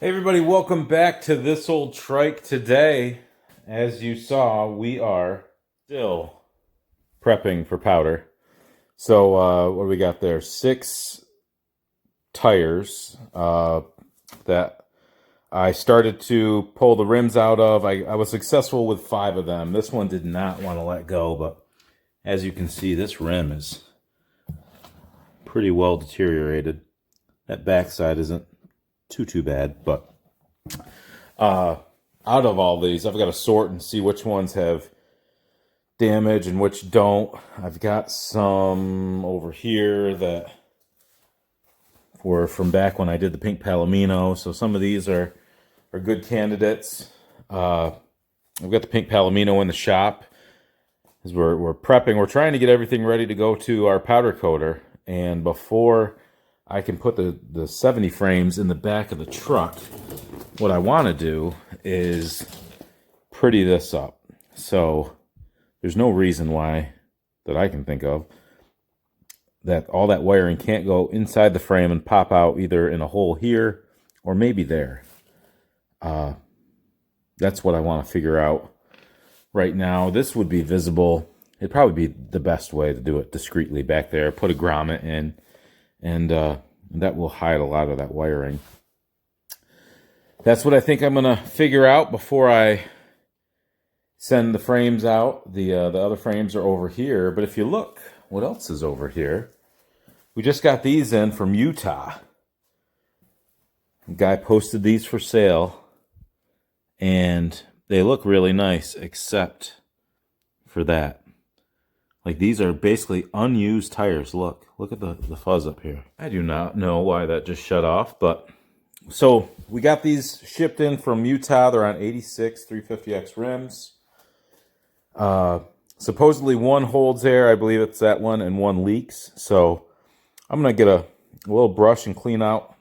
Hey everybody, welcome back to This Old Trike. Today, as you saw, we are still prepping for powder. So what do we got there? 6 tires that I started to pull the rims out of. I was successful with 5 of them. This one did not want to let go, but as you can see, this rim is pretty well deteriorated. That backside isn't too bad, but out of all these, I've got to sort and see which ones have damage and which don't. I've got some over here that were from back when I did the Pink Palomino, so some of these are good candidates. I've got the Pink Palomino in the shop as we're prepping. We're trying to get everything ready to go to our powder coater, and before I can put the 70 frames in the back of the truck, what I want to do is pretty this up. So there's no reason why that I can think of that all that wiring can't go inside the frame and pop out either in a hole here or maybe there. That's what I want to figure out right now. This would be visible. It'd probably be the best way to do it discreetly back there. Put a grommet in, and that will hide a lot of that wiring. That's what I think I'm going to figure out before I send the frames out. The other frames are over here, but if you look, what else is over here? We just got these in from Utah. A guy posted these for sale, and they look really nice, except for that. Like, these are basically unused tires. Look at the fuzz up here. I do not know why that just shut off, but so we got these shipped in from Utah. They're on 86 350X rims. Supposedly one holds air. I believe it's that one, and one leaks. So I'm going to get a little brush and clean out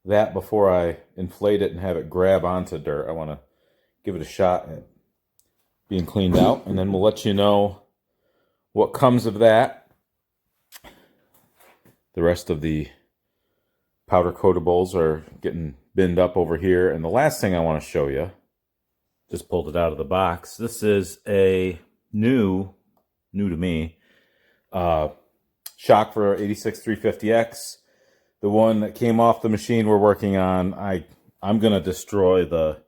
that before I inflate it and have it grab onto dirt. I want to give it a shot at being cleaned out, and then we'll let you know what comes of that. The rest of the powder coatables are getting binned up over here. And the last thing I want to show you, just pulled it out of the box. This is a new to me, shock for 86 350X. The one that came off the machine we're working on. I'm going to destroy the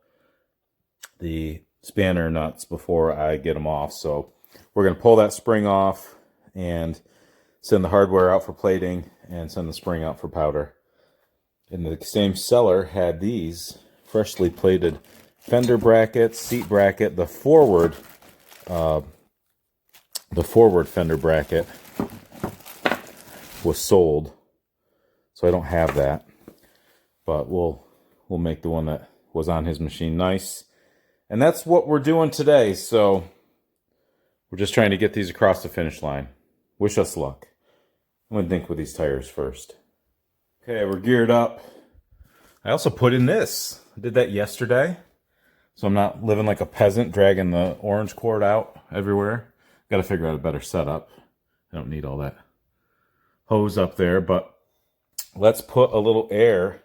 spanner nuts before I get them off. So we're going to pull that spring off and send the hardware out for plating and send the spring out for powder. And the same seller had these freshly plated fender brackets, seat bracket. The forward fender bracket was sold, so I don't have that. But we'll make the one that was on his machine nice. And that's what we're doing today. So we're just trying to get these across the finish line. Wish us luck. I'm going to dink with these tires first. Okay, we're geared up. I also put in this. I did that yesterday, so I'm not living like a peasant dragging the orange cord out everywhere. Got to figure out a better setup. I don't need all that hose up there, but let's put a little air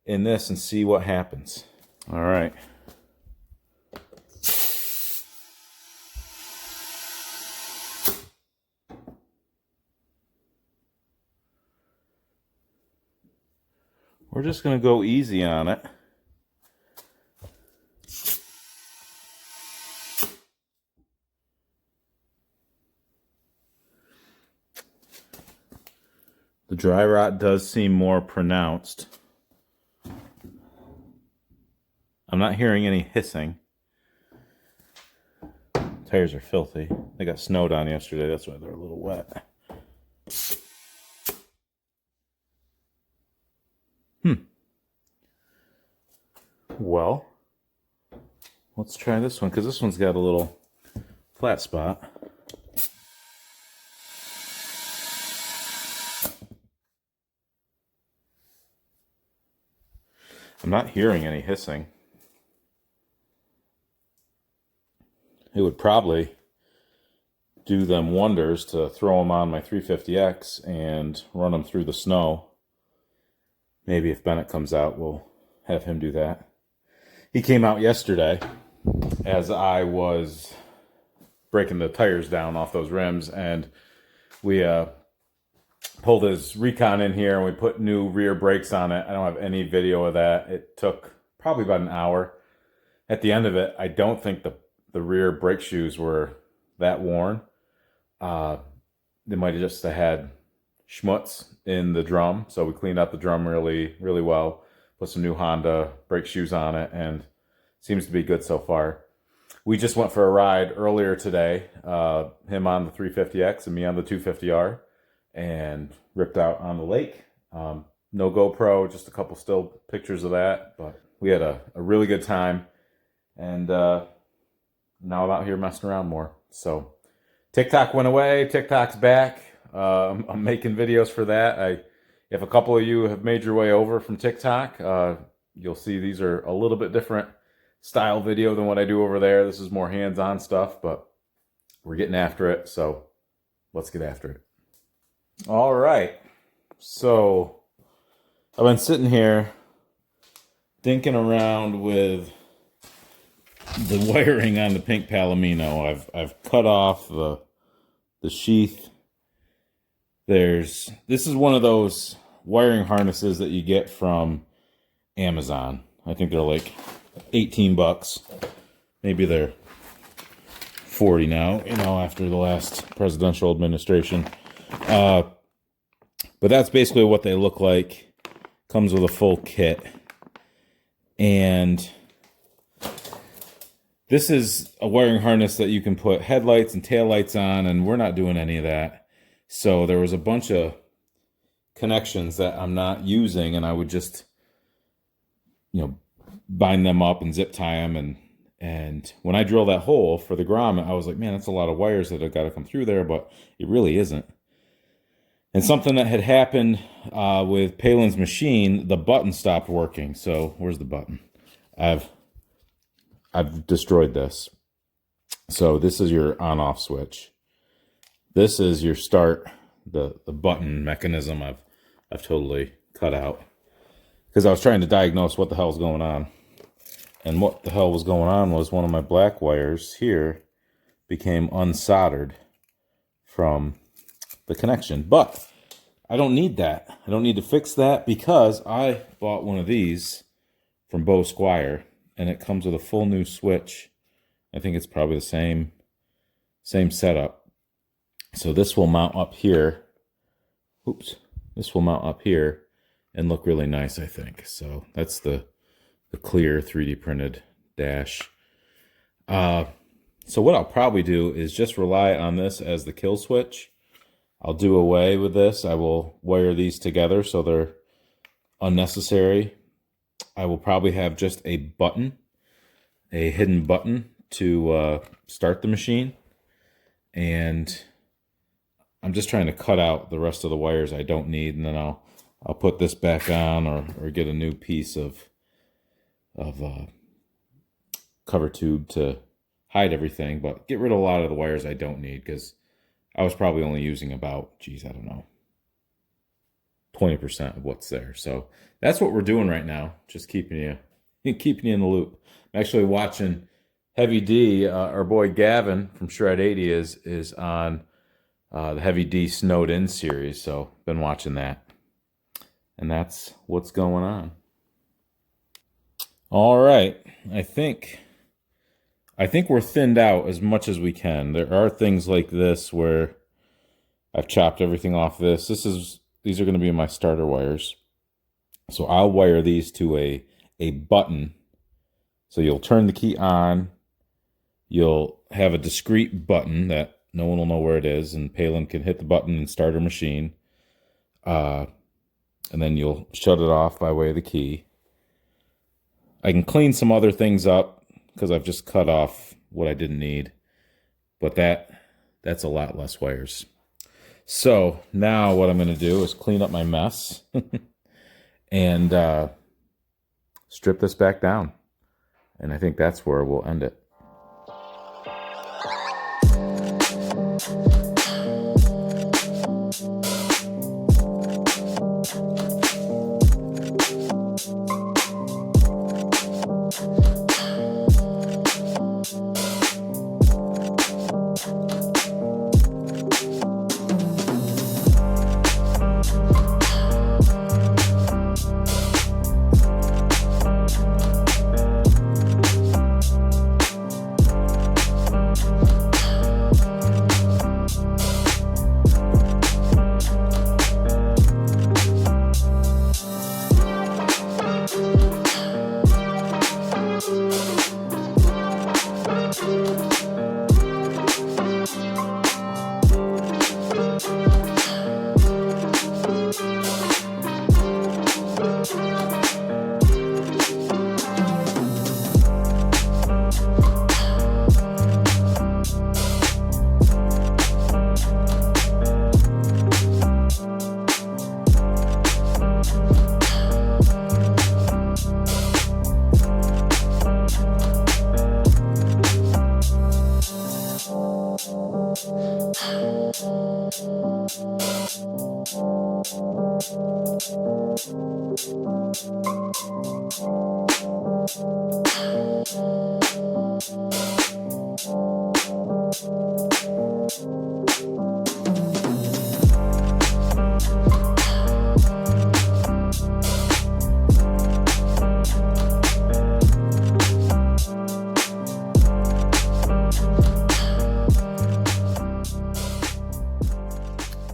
in this and see what happens. All right. We're just going to go easy on it. The dry rot does seem more pronounced. I'm not hearing any hissing. Tires are filthy. They got snowed on yesterday. That's why they're a little wet. Well, let's try this one, because this one's got a little flat spot. I'm not hearing any hissing. It would probably do them wonders to throw them on my 350X and run them through the snow. Maybe if Bennett comes out, we'll have him do that. He came out yesterday as I was breaking the tires down off those rims, and we pulled his Recon in here and we put new rear brakes on it. I don't have any video of that. It took probably about an hour. At the end of it, I don't think the rear brake shoes were that worn. They might have just had schmutz in the drum, so we cleaned out the drum really, really well. Put some new Honda brake shoes on it, and seems to be good so far. We just went for a ride earlier today, him on the 350X and me on the 250R, and ripped out on the lake. No GoPro, just a couple still pictures of that, but we had a really good time, and now I'm out here messing around more. So TikTok went away, TikTok's back. I'm making videos for that. If a couple of you have made your way over from TikTok, you'll see these are a little bit different style video than what I do over there. This is more hands-on stuff, but we're getting after it, so let's get after it. All right, so I've been sitting here dinking around with the wiring on the Pink Palomino. I've cut off the sheath. This is one of those wiring harnesses that you get from Amazon. I think they're like 18 bucks. Maybe they're 40 now, after the last presidential administration. But that's basically what they look like. Comes with a full kit. And this is a wiring harness that you can put headlights and taillights on, and we're not doing any of that. So there was a bunch of connections that I'm not using, and I would just, bind them up and zip tie them. And when I drill that hole for the grommet, I was like, man, that's a lot of wires that have got to come through there, but it really isn't. And something that had happened with Palin's machine, the button stopped working. So where's the button? I've destroyed this. So this is your on-off switch. This is your start, the button mechanism I've totally cut out. Because I was trying to diagnose what the hell's going on. And what the hell was going on was one of my black wires here became unsoldered from the connection. But I don't need that. I don't need to fix that because I bought one of these from Bo Squire, and it comes with a full new switch. I think it's probably the same setup. So this will mount up here. Oops. This will mount up here and look really nice, I think. So that's the clear 3D printed dash. So what I'll probably do is just rely on this as the kill switch. I'll do away with this. I will wire these together so they're unnecessary. I will probably have just a button, a hidden button to start the machine. And I'm just trying to cut out the rest of the wires I don't need, and then I'll put this back on or get a new piece of cover tube to hide everything, but get rid of a lot of the wires I don't need, because I was probably only using about, I don't know, 20% of what's there. So that's what we're doing right now, just keeping you in the loop. I'm actually watching Heavy D. Our boy Gavin from Shred 80 is on the Heavy D Snowed In series, so been watching that. And that's what's going on. All right, I think we're thinned out as much as we can. There are things like this where I've chopped everything off this. These are going to be my starter wires. So I'll wire these to a button. So you'll turn the key on. You'll have a discrete button that no one will know where it is, and Palin can hit the button and start her machine. And then you'll shut it off by way of the key. I can clean some other things up because I've just cut off what I didn't need. But that's a lot less wires. So now what I'm going to do is clean up my mess and strip this back down. And I think that's where we'll end it.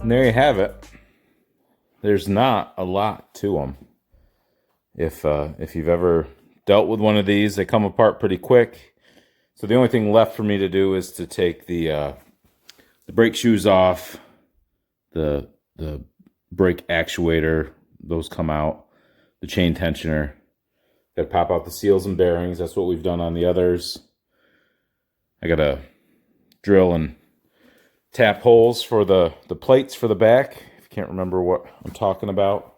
And there you have it. There's not a lot to them. If you've ever dealt with one of these, they come apart pretty quick. So the only thing left for me to do is to take the brake shoes off, the brake actuator, those come out, the chain tensioner. Got to pop out the seals and bearings. That's what we've done on the others. I got to drill and tap holes for the plates for the back. If you can't remember what I'm talking about,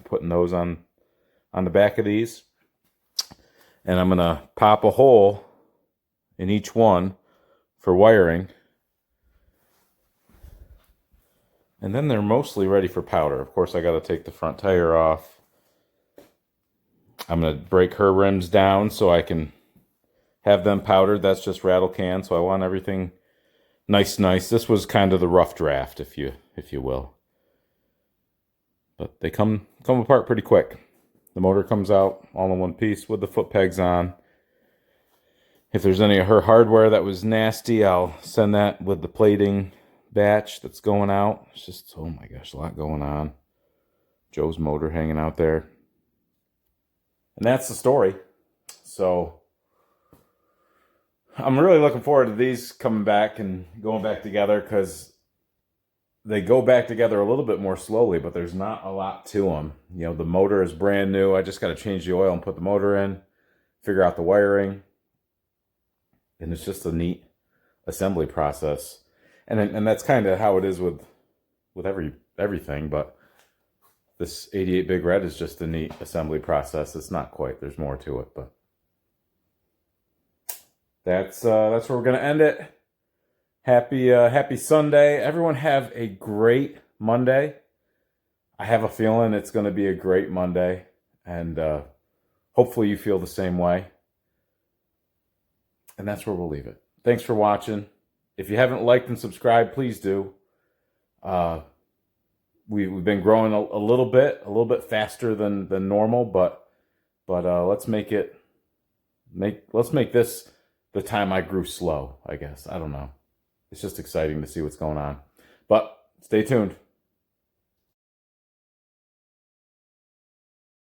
putting those on the back of these. And I'm going to pop a hole in each one for wiring. And then they're mostly ready for powder. Of course, I got to take the front tire off. I'm going to break her rims down so I can have them powdered. That's just Rattle can, so I want everything nice. This was kind of the rough draft, if you will. But they come apart pretty quick. The motor comes out all in one piece with the foot pegs on. If there's any of her hardware that was nasty, I'll send that with the plating batch that's going out. It's just, oh my gosh, a lot going on. Joe's motor hanging out there. And that's the story. So I'm really looking forward to these coming back and going back together, because they go back together a little bit more slowly, but there's not a lot to them. You know, the motor is brand new. I just got to change the oil and put the motor in, figure out the wiring. And it's just a neat assembly process. And that's kind of how it is with everything, but this 88 Big Red is just a neat assembly process. It's not quite. There's more to it, but that's where we're gonna end it. Happy Sunday. Everyone have a great Monday. I have a feeling it's gonna be a great Monday, and hopefully you feel the same way. And that's where we'll leave it. Thanks for watching. If you haven't liked and subscribed, please do. We've been growing a little bit faster than normal, but let's make this the time I grew slow, I guess. I don't know. It's just exciting to see what's going on. But stay tuned.